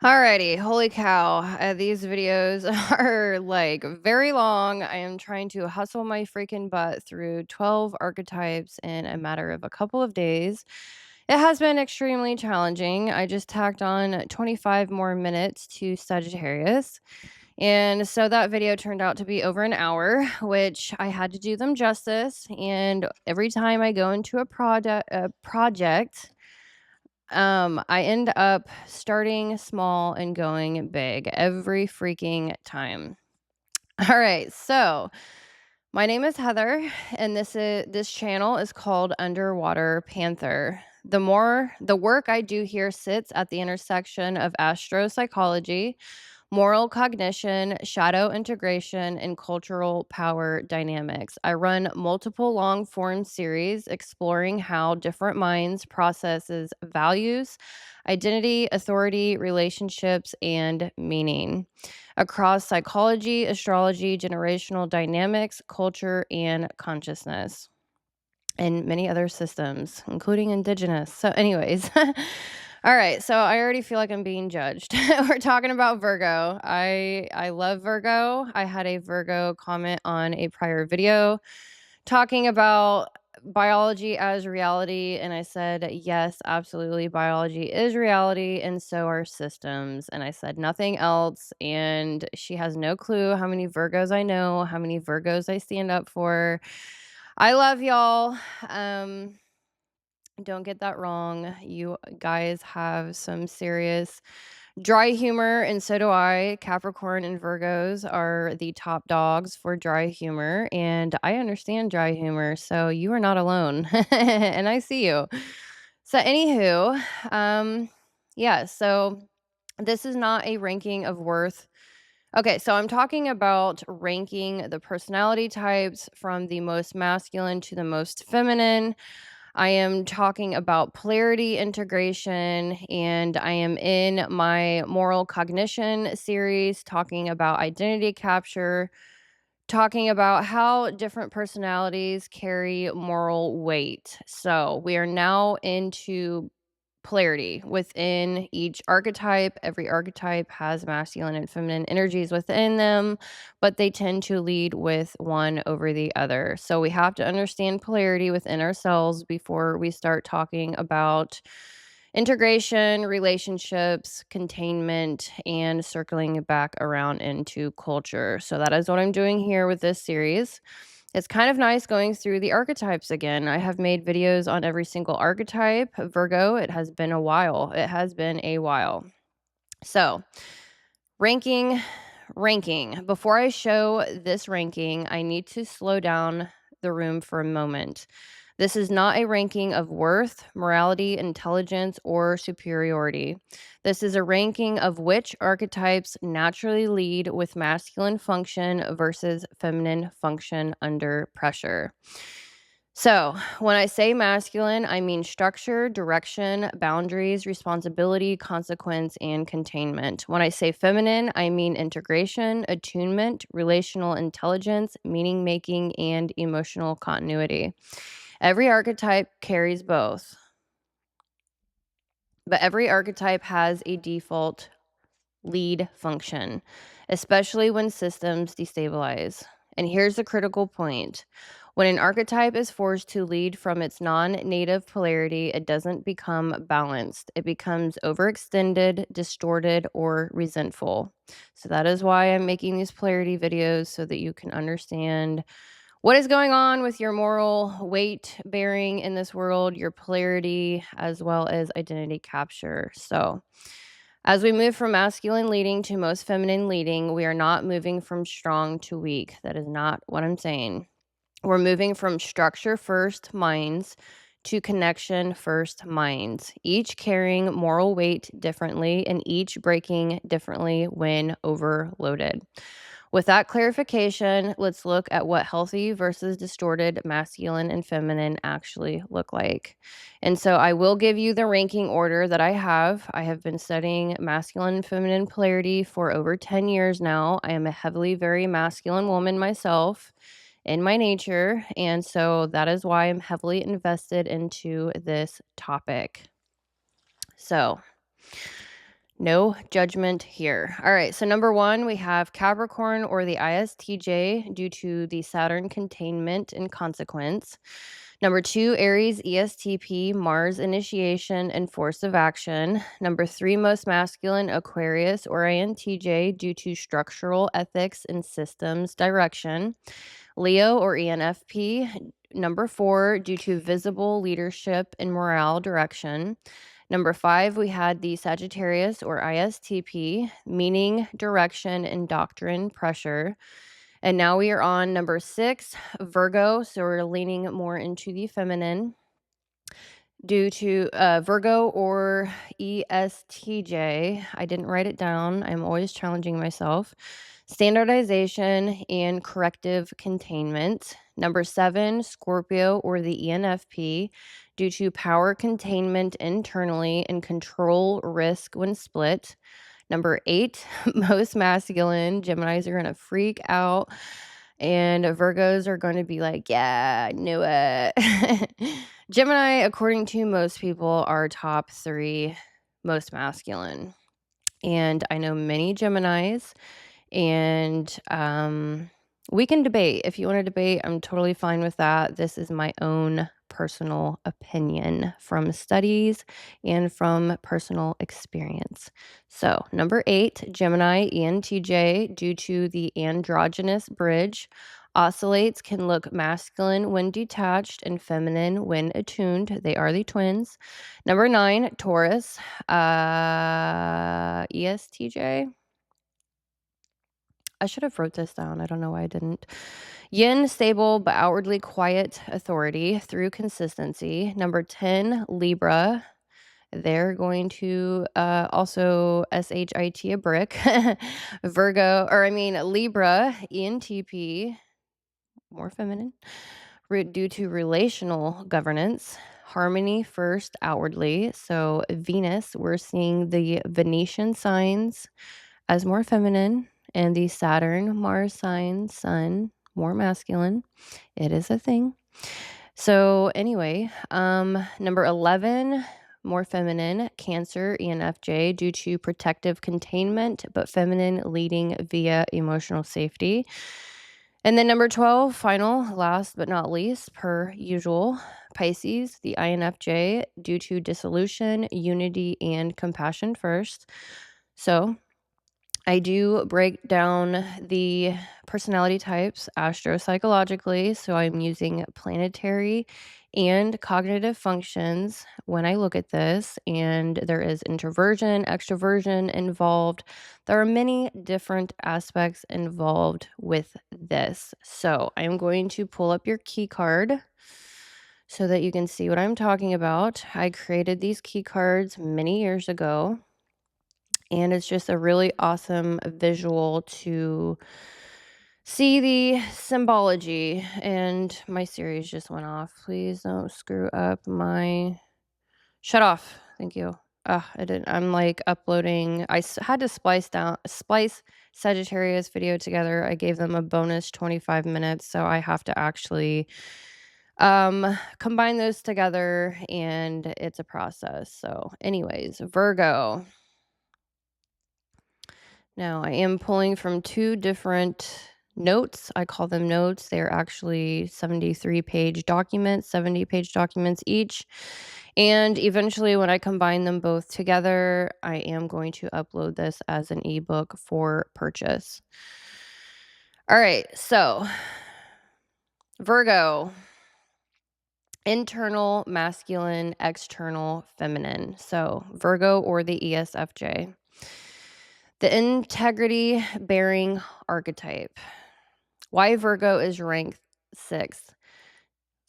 Alrighty, holy cow. These videos are like very long. I am trying to hustle my freaking butt through 12 archetypes in a matter of a couple of days. It has been extremely challenging. I just tacked on 25 more minutes to Sagittarius. And so that video turned out to be over an hour, which I had to do them justice. And every time I go into a project, I end up starting small and going big every freaking time. All right, so my name is Heather, and this channel is called Underwater Panther. The work I do here sits at the intersection of astro-psychology, moral cognition, shadow integration, and cultural power dynamics. I run multiple long form series exploring how different minds processes values, identity, authority, relationships, and meaning across psychology, astrology, generational dynamics, culture, and consciousness, and many other systems, including indigenous. So, anyways, all right. So I already feel like I'm being judged. We're talking about Virgo. I love Virgo. I had a Virgo comment on a prior video talking about biology as reality, and I said, yes, absolutely, biology is reality, and so are systems. And I said nothing else. And she has no clue how many Virgos I know, how many Virgos I stand up for. I love y'all. Don't get that wrong. You guys have some serious dry humor, and so do I. Capricorn and Virgos are the top dogs for dry humor, and I understand dry humor, so you are not alone. And I see you. So, anywho, yeah, so this is not a ranking of worth. Okay, so I'm talking about ranking the personality types from the most masculine to the most feminine. I am talking about polarity integration, and I am in my moral cognition series talking about identity capture, talking about how different personalities carry moral weight. So we are now into polarity within each archetype. Every archetype has masculine and feminine energies within them, but they tend to lead with one over the other. So we have to understand polarity within ourselves before we start talking about integration, relationships, containment, and circling it back around into culture. So that is what I'm doing here with this series. It's kind of nice going through the archetypes again. I have made videos on every single archetype. Virgo, it has been a while. It has been a while. So, ranking, ranking. Before I show this ranking, I need to slow down the room for a moment. This is not a ranking of worth, morality, intelligence, or superiority. This is a ranking of which archetypes naturally lead with masculine function versus feminine function under pressure. So, when I say masculine, I mean structure, direction, boundaries, responsibility, consequence, and containment. When I say feminine, I mean integration, attunement, relational intelligence, meaning making, and emotional continuity. Every archetype carries both, but every archetype has a default lead function, especially when systems destabilize. And here's the critical point. When an archetype is forced to lead from its non-native polarity, it doesn't become balanced. It becomes overextended, distorted, or resentful. So that is why I'm making these polarity videos, so that you can understand what is going on with your moral weight bearing in this world, your polarity, as well as identity capture. So, as we move from masculine leading to most feminine leading, we are not moving from strong to weak. That is not what I'm saying. We're moving from structure first minds to connection first minds, each carrying moral weight differently and each breaking differently when overloaded. With that clarification, let's look at what healthy versus distorted masculine and feminine actually look like. And so I will give you the ranking order that I have. I have been studying masculine and feminine polarity for over 10 years now. I am a heavily very masculine woman myself in my nature, and so that is why I'm heavily invested into this topic. So, No judgment here. All right, so number 1, we have Capricorn or the ISTJ due to the Saturn containment and consequence. Number 2, Aries ESTP, Mars initiation and force of action. Number 3, most masculine, Aquarius or INTJ due to structural ethics and systems direction. Leo or ENFP. Number 4, due to visible leadership and morale direction. Number 5, we had the Sagittarius or ISTP, meaning, direction, and doctrine pressure. And now we are on number 6, Virgo. So we're leaning more into the feminine due to Virgo or ESTJ. I didn't write it down. I'm always challenging myself. Standardization and corrective containment. Number 7, Scorpio or the ENFP due to power containment internally and control risk when split. Number 8, most masculine. Geminis are going to freak out. And Virgos are going to be like, yeah, I knew it. Gemini, according to most people, are top 3 most masculine. And I know many Geminis, and we can debate. If you want to debate, I'm totally fine with that. This is my own personal opinion from studies and from personal experience. So, number 8, Gemini ENTJ, due to the androgynous bridge, oscillates, can look masculine when detached and feminine when attuned. They are the twins. Number 9, Taurus, ESTJ. I should have wrote this down. I don't know why I didn't. Yin, stable but outwardly quiet authority through consistency. Number 10, Libra. They're going to also SHIT a brick. Libra, ENTP, more feminine, due to relational governance. Harmony first outwardly. So Venus, we're seeing the Venetian signs as more feminine, and the Saturn, Mars sign, Sun, more masculine. It is a thing. So anyway, number 11, more feminine, Cancer, ENFJ, due to protective containment, but feminine, leading via emotional safety. And then number 12, final, last but not least, per usual, Pisces, the INFJ, due to dissolution, unity, and compassion first. So I do break down the personality types astro-psychologically, so I'm using planetary and cognitive functions when I look at this, and there is introversion, extroversion involved. There are many different aspects involved with this. So I'm going to pull up your key card so that you can see what I'm talking about. I created these key cards many years ago, and it's just a really awesome visual to see the symbology. And my series just went off. Please don't screw up my... Shut off. Thank you. I didn't. I'm like uploading. Had to splice Sagittarius video together. I gave them a bonus 25 minutes, so I have to actually combine those together, and it's a process. So anyways, Virgo. Now, I am pulling from 2 different notes. I call them notes. They're actually 73-page documents, 70-page documents each. And eventually, when I combine them both together, I am going to upload this as an ebook for purchase. All right, so Virgo, internal masculine, external feminine. So Virgo or the ESFJ. The integrity bearing archetype. Why Virgo is ranked 6th,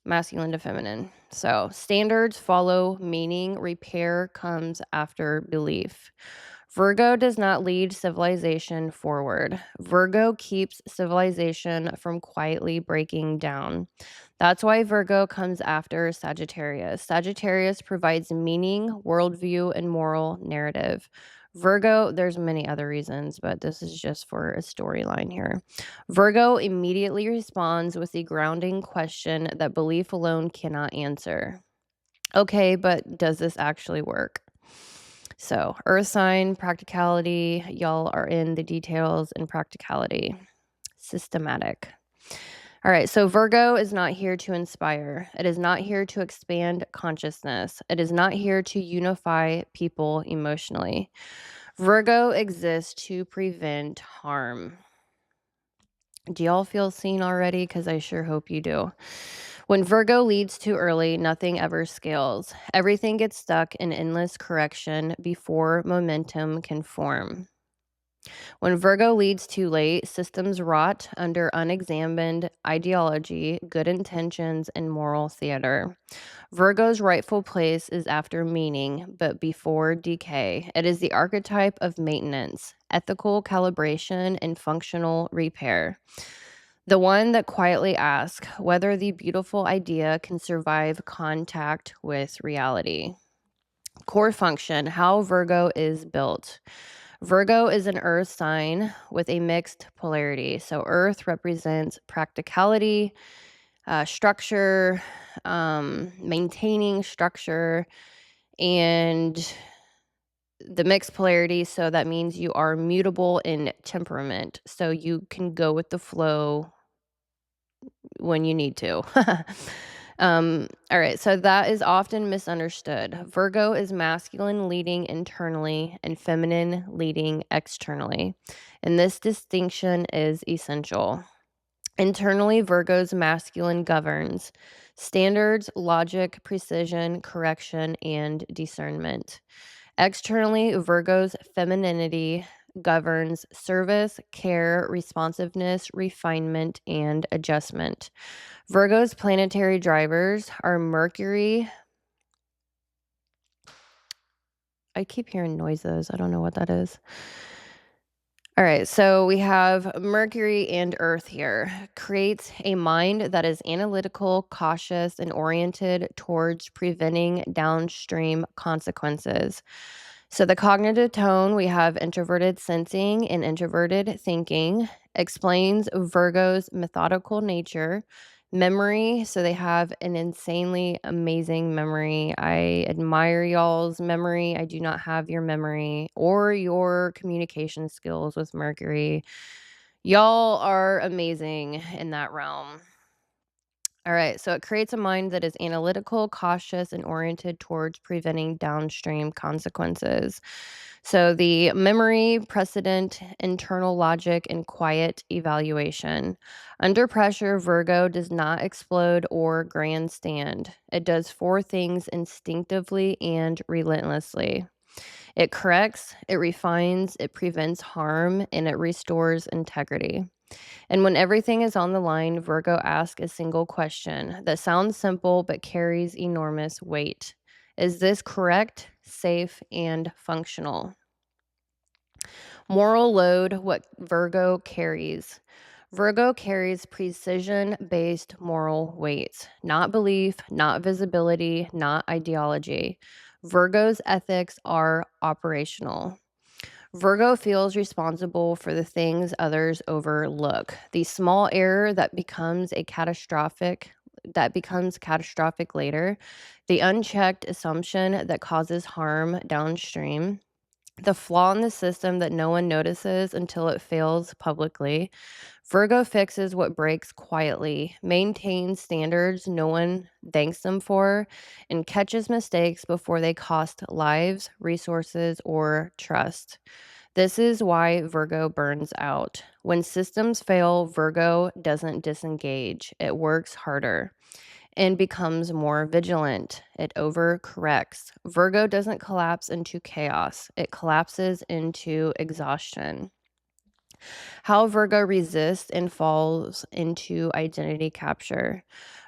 masculine to feminine. So standards follow meaning, repair comes after belief. Virgo does not lead civilization forward. Virgo keeps civilization from quietly breaking down. That's why Virgo comes after Sagittarius. Sagittarius provides meaning, worldview, and moral narrative. Virgo, there's many other reasons, but this is just for a storyline here. Virgo immediately responds with the grounding question that belief alone cannot answer. Okay, but does this actually work? So, earth sign, practicality, y'all are in the details and practicality. Systematic. All right, so Virgo is not here to inspire. It is not here to expand consciousness. It is not here to unify people emotionally. Virgo exists to prevent harm. Do y'all feel seen already? Because I sure hope you do. When Virgo leads too early, nothing ever scales. Everything gets stuck in endless correction before momentum can form. When Virgo leads too late, systems rot under unexamined ideology, good intentions, and moral theater. Virgo's rightful place is after meaning, but before decay. It is the archetype of maintenance, ethical calibration, and functional repair. The one that quietly asks whether the beautiful idea can survive contact with reality. Core function, how Virgo is built. Virgo is an earth sign with a mixed polarity. So earth represents practicality, structure, maintaining structure, and the mixed polarity. So that means you are mutable in temperament. So you can go with the flow when you need to. All right, so that is often misunderstood. Virgo is masculine leading internally and feminine leading externally. And this distinction is essential. Internally, Virgo's masculine governs standards, logic, precision, correction, and discernment. Externally, Virgo's femininity governs service, care, responsiveness, refinement, and adjustment. Virgo's planetary drivers are Mercury. I keep hearing noises. I don't know what that is. All right, so we have Mercury and Earth here. Creates a mind that is analytical, cautious, and oriented towards preventing downstream consequences. So the cognitive tone, we have introverted sensing and introverted thinking, explains Virgo's methodical nature. Memory, so they have an insanely amazing memory. I admire y'all's memory. I do not have your memory or your communication skills with Mercury. Y'all are amazing in that realm. All right, so it creates a mind that is analytical, cautious, and oriented towards preventing downstream consequences. So the memory, precedent, internal logic, and quiet evaluation. Under pressure, Virgo does not explode or grandstand. It does four things instinctively and relentlessly. It corrects, it refines, it prevents harm, and it restores integrity. And when everything is on the line, Virgo asks a single question that sounds simple but carries enormous weight. Is this correct, safe, and functional? Moral load, what Virgo carries. Virgo carries precision based moral weight, not belief, not visibility, not ideology. Virgo's ethics are operational. Virgo feels responsible for the things others overlook. The small error that becomes catastrophic later, the unchecked assumption that causes harm downstream, the flaw in the system that no one notices until it fails publicly. Virgo fixes what breaks quietly, maintains standards no one thanks them for, and catches mistakes before they cost lives, resources, or trust. This is why Virgo burns out. When systems fail, Virgo doesn't disengage. It works harder and becomes more vigilant. It overcorrects. Virgo doesn't collapse into chaos, it collapses into exhaustion. How Virgo resists and falls into identity capture.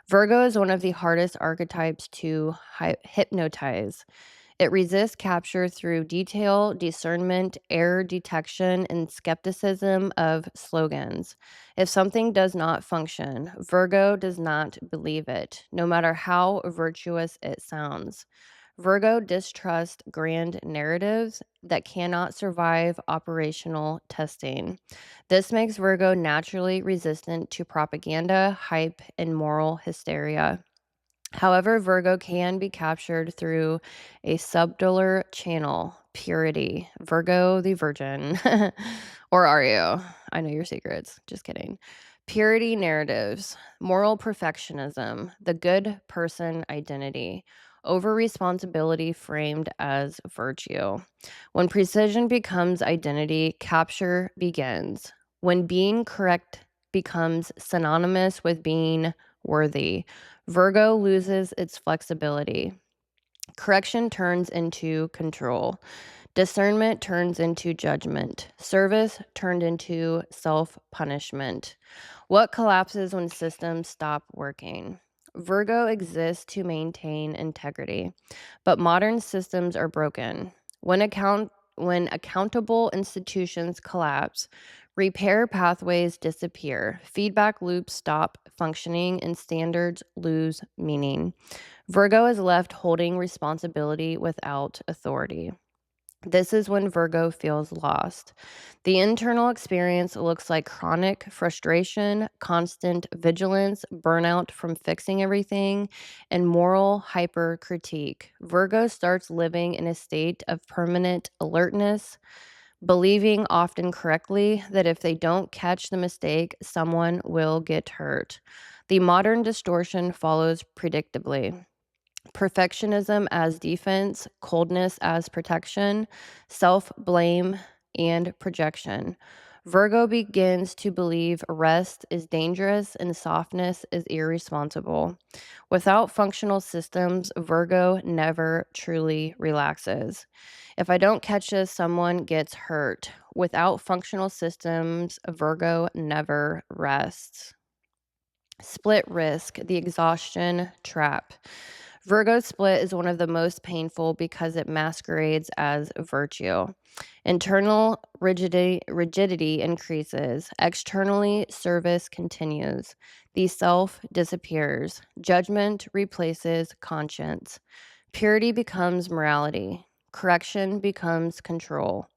Virgo is one of the hardest archetypes to hypnotize. It resists capture through detail, discernment, error detection, and skepticism of slogans. If something does not function, Virgo does not believe it, no matter how virtuous it sounds. Virgo distrusts grand narratives that cannot survive operational testing. This makes Virgo naturally resistant to propaganda, hype, and moral hysteria. However, Virgo can be captured through a subtler channel, purity. Virgo the virgin. Or are you? I know your secrets. Just kidding. Purity narratives, moral perfectionism, the good person identity, over responsibility framed as virtue. When precision becomes identity, capture begins. When being correct becomes synonymous with being worthy, Virgo loses its flexibility. Correction turns into control. Discernment turns into judgment. Service turned into self punishment. What collapses when systems stop working? Virgo exists to maintain integrity, but modern systems are broken. When accountable institutions collapse, repair pathways disappear, feedback loops stop functioning, and standards lose meaning. Virgo is left holding responsibility without authority. This is when Virgo feels lost. The internal experience looks like chronic frustration, constant vigilance, burnout from fixing everything, and moral hyper critique. Virgo starts living in a state of permanent alertness, believing often correctly that if they don't catch the mistake, someone will get hurt. The modern distortion follows predictably. Perfectionism as defense, coldness as protection, self blame, and projection. Virgo begins to believe rest is dangerous and softness is irresponsible. Without functional systems, Virgo never truly relaxes. If I don't catch this, someone gets hurt. Without functional systems, Virgo never rests. Split risk, the exhaustion trap. Virgo split is one of the most painful because it masquerades as virtue. Internal rigidity increases. Externally, service continues. The self disappears. Judgment replaces conscience. Purity becomes morality. Correction becomes control.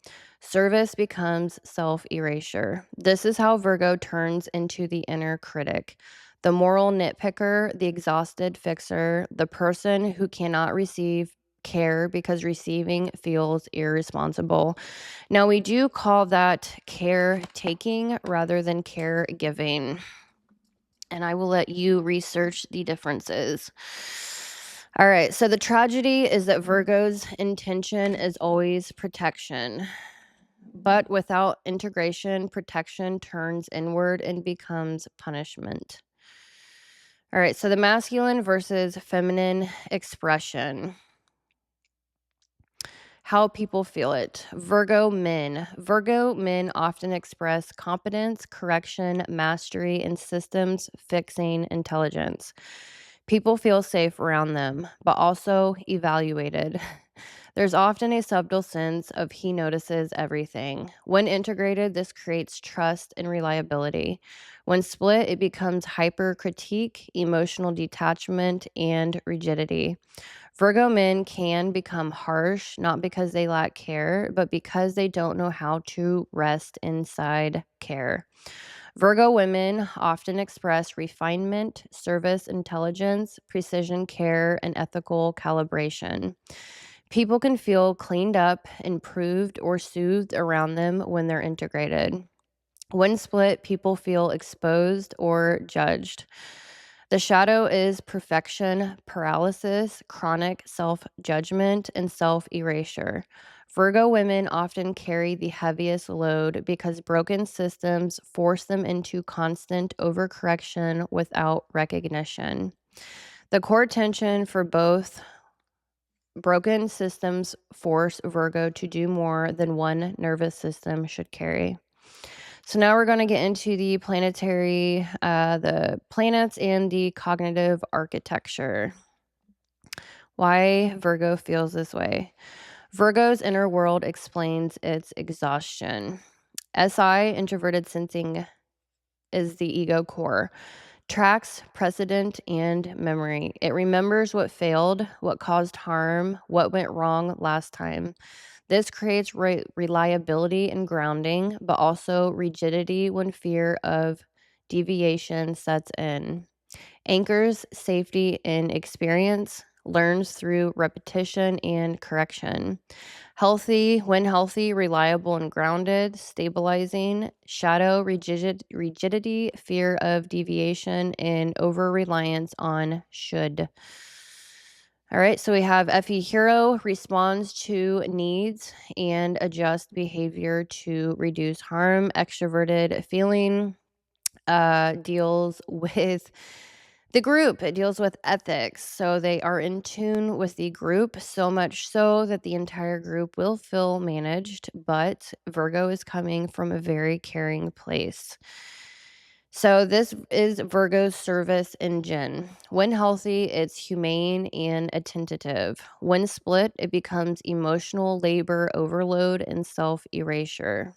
Service becomes self erasure. This is how Virgo turns into the inner critic, the moral nitpicker, the exhausted fixer, the person who cannot receive care because receiving feels irresponsible. Now, we do call that caretaking rather than caregiving, and I will let you research the differences. All right, so the tragedy is that Virgo's intention is always protection. But without integration, protection turns inward and becomes punishment. All right, so the masculine versus feminine expression. How people feel it. Virgo men. Virgo men often express competence, correction, mastery, and systems fixing intelligence. People feel safe around them, but also evaluated. There's often a subtle sense of he notices everything. When integrated, this creates trust and reliability. When split, it becomes hyper critique, emotional detachment, and rigidity. Virgo men can become harsh, not because they lack care, but because they don't know how to rest inside care. Virgo women often express refinement, service intelligence, precision care, and ethical calibration. People can feel cleaned up, improved, or soothed around them when they're integrated. When split, people feel exposed or judged. The shadow is perfection, paralysis, chronic self judgment, and self erasure. Virgo women often carry the heaviest load because broken systems force them into constant overcorrection without recognition. The core tension for both broken systems force Virgo to do more than one nervous system should carry. So now we're going to get into the planetary, the planets and the cognitive architecture. Why Virgo feels this way. Virgo's inner world explains its exhaustion. SI, introverted sensing, is the ego core. Tracks precedent and memory. It remembers what failed, what caused harm, what went wrong last time. This creates reliability and grounding, but also rigidity when fear of deviation sets in. Anchors safety in experience, learns through repetition and correction. When healthy, reliable and grounded, stabilizing. Shadow, rigidity, fear of deviation, and over reliance on should. All right, so we have FE Hero responds to needs and adjusts behavior to reduce harm. Extroverted feeling deals with the group. It deals with ethics. So they are in tune with the group, so much so that the entire group will feel managed. But Virgo is coming from a very caring place. So this is Virgo's service engine. When healthy, it's humane and attentive. When split, it becomes emotional labor overload and self-erasure.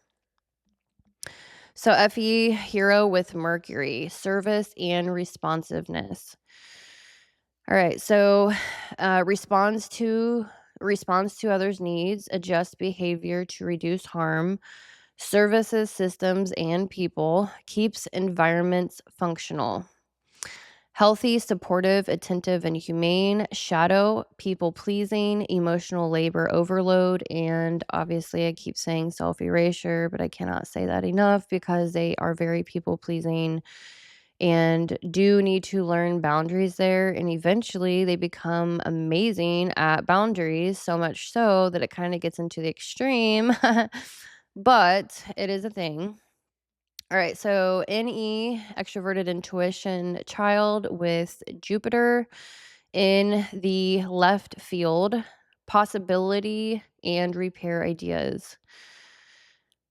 So FE Hero with Mercury, service and responsiveness. All right, so responds to others' needs, adjusts behavior to reduce harm, services systems and people, keeps environments functional. Healthy, supportive, attentive, and humane. Shadow, people pleasing, emotional labor overload, and obviously I keep saying self erasure, but I cannot say that enough because they are very people pleasing and do need to learn boundaries there. And eventually they become amazing at boundaries, so much so that it kind of gets into the extreme, but it is a thing. All right, so NE, extroverted intuition child with Jupiter in the left field, possibility and repair ideas.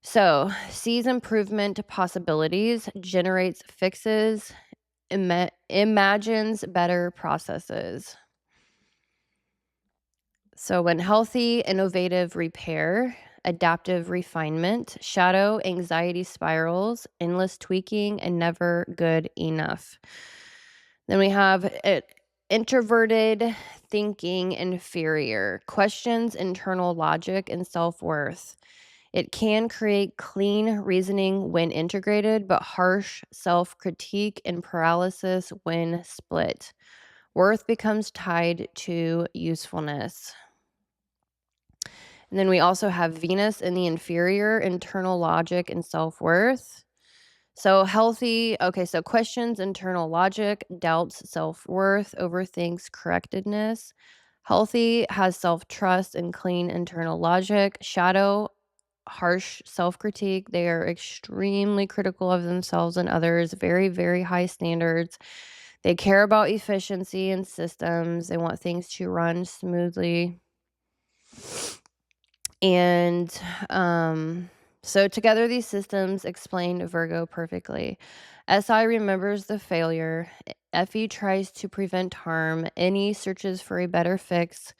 So, sees improvement possibilities, generates fixes, imagines better processes. So, when healthy, innovative repair, adaptive refinement, shadow, anxiety spirals, endless tweaking, and never good enough. Then we have introverted thinking inferior, questions internal logic and self worth. It can create clean reasoning when integrated, but harsh self critique and paralysis when split. Worth becomes tied to usefulness. And then we also have Venus in the inferior, internal logic and self worth. So so questions internal logic, doubts self worth, overthinks correctedness. Healthy has self trust and clean internal logic. Shadow, harsh self critique. They are extremely critical of themselves and others, very, very high standards. They care about efficiency and systems. They want things to run smoothly. And so together these systems explain Virgo perfectly. SI remembers the failure. FE tries to prevent harm. NE searches for a better fix.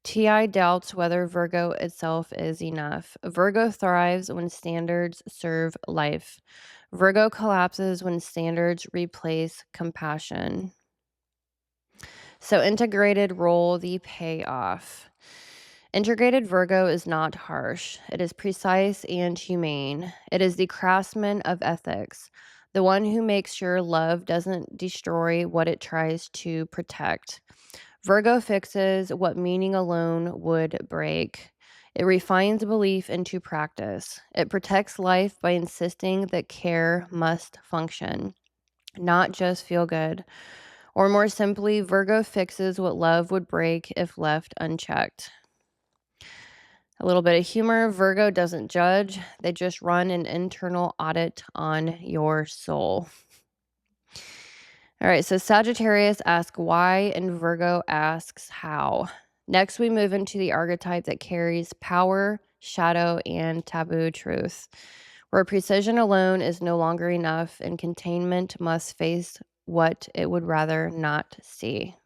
TI doubts whether Virgo itself is enough. Virgo thrives when standards serve life. Virgo collapses when standards replace compassion. So integrated role, the payoff. Integrated Virgo is not harsh. It is precise and humane. It is the craftsman of ethics, the one who makes sure love doesn't destroy what it tries to protect. Virgo fixes what meaning alone would break. It refines belief into practice. It protects life by insisting that care must function, not just feel good. Or more simply, Virgo fixes what love would break if left unchecked. A little bit of humor. Virgo doesn't judge. They just run an internal audit on your soul. All right, so Sagittarius asks why, and Virgo asks how. Next, we move into the archetype that carries power, shadow, and taboo truth, where precision alone is no longer enough and containment must face what it would rather not see.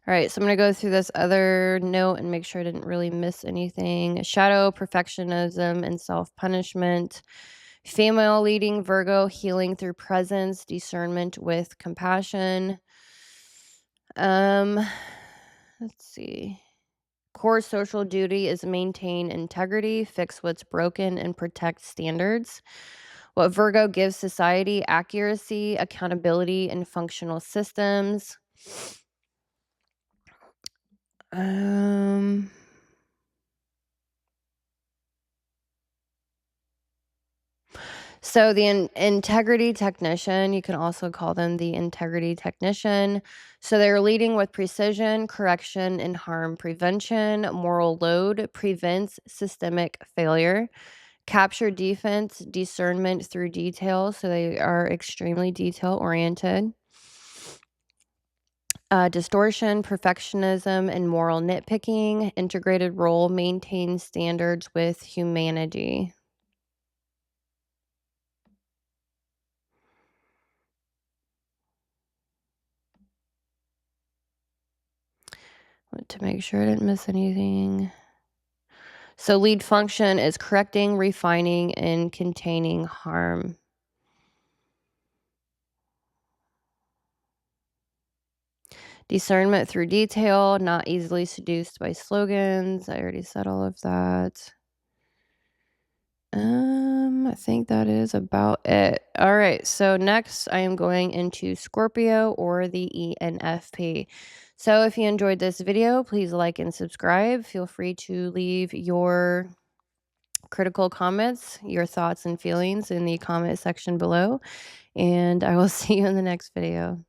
All right, so I'm going to go through this other note and make sure I didn't really miss anything. Shadow, perfectionism, and self-punishment. Female leading Virgo, healing through presence, discernment with compassion. Let's see. Core social duty is maintain integrity, fix what's broken, and protect standards. What Virgo gives society: accuracy, accountability, and functional systems. Um, so the integrity technician, you can also call them the integrity technician. So they're leading with precision, correction, and harm prevention. Moral load prevents systemic failure. Capture defense, discernment through detail. So they are extremely detail oriented. Distortion, perfectionism, and moral nitpicking. Integrated role maintains standards with humanity. To make sure I didn't miss anything. So lead function is correcting, refining, and containing harm. Discernment through detail, not easily seduced by slogans. I already said all of that. I think that is about it. All right. So next I am going into Scorpio, or the ENFP. So if you enjoyed this video, please like and subscribe. Feel free to leave your critical comments, your thoughts and feelings in the comment section below, and I will see you in the next video.